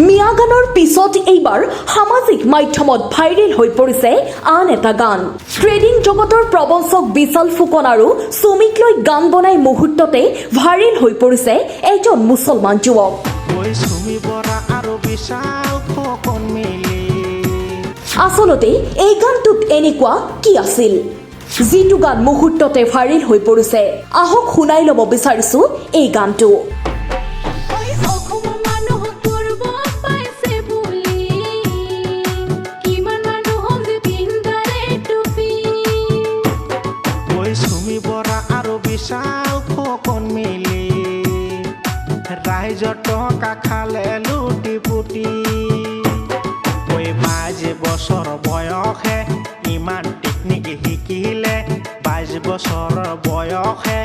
মিয়া গানৰ পিছত এইবাৰ সামাজিক মাধ্যমত ভাইৰেল হৈ পৰিছে আন এটা গান। ট্ৰেডিং জগতৰ প্ৰবঞ্চক বিশাল ফুকন আৰু সুমিক লৈ গান বনাই মুহূৰ্ততে ভাইৰেল হৈ পৰিছে এজন মুছলমান যুৱক। আচলতে এই গানটোত এনেকুৱা কি আছিল যিটো গান মুহূৰ্ততে ভাইৰেল হৈ পৰিছে? আহক শুনাই ল'ব বিচাৰিছো এই গানটো। ৰাইজৰ টকা খালে লুটি পুটি, 22 বছৰ বয়সে ইমান টেকনিক শিকিলে, 22 বছৰ বয়সে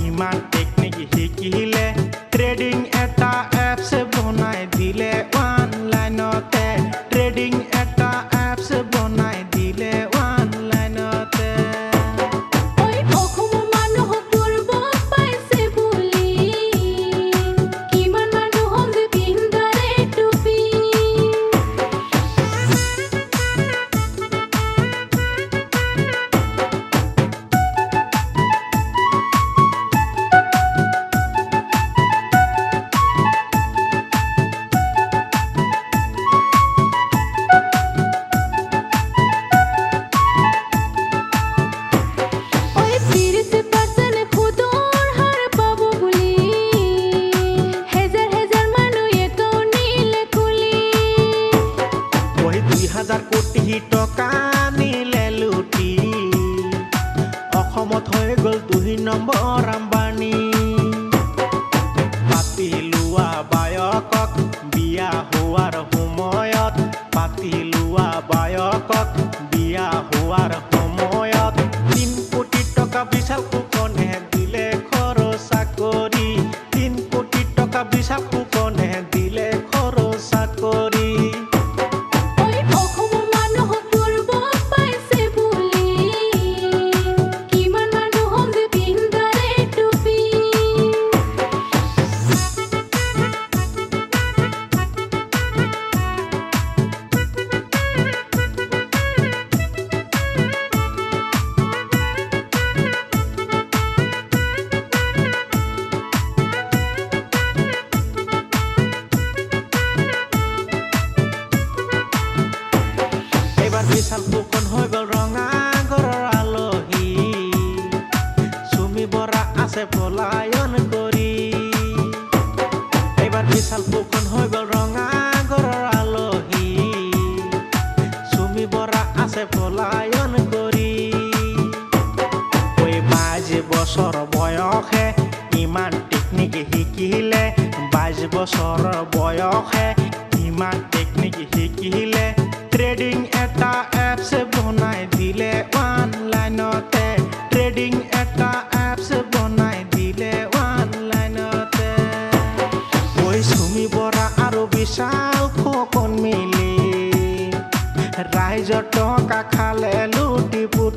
ইমান টেকনিক শিকিলে, ট্ৰেডিং এটা এপছ বনাই দিলে অনলাইনতে, ট্ৰেডিং এটা এপছ বনাই দিলে অনলাইনতে। টকা নিলে লুটি, অসমত হৈ গ'ল 2 নম্বৰ আম্বানী। পাতি লোৱা বায়কক বিয়া হোৱাৰ সময়ত, পাতি লোৱা বায়কক বিয়া হোৱাৰ সময়ত 3 কোটি টকা বিশাল ফুকনে দিলে খৰচা কৰি, 3 কোটি টকা বিশাল ফুকনে দিলে খৰচা কৰি। বিশাল ফুকন হৈ গ'ল ৰঙা ঘৰৰ আলহী, চুমি বৰা আছে পলায়ন কৰি। এইবাৰ বিশাল ফুকন হৈ গ'ল ৰঙা ঘৰৰ আলহী, চুমি বৰা আছে পলায়ন কৰি। 22 বছৰ বয়সে ইমান টেকনিক শিকিলে, 22 বছৰ বয়সে ইমান টেকনিক শিকিলে, ট্ৰেডিং এটা এপছ বনাই দিলে অনলাইনতে, ট্ৰেডিং এটা এপছ বনাই দিলে অনলাইনতে। চুমি বৰা আৰু বিশাল ফুকন মিলি ৰাইজৰ টকা খালে লুটি পুটি।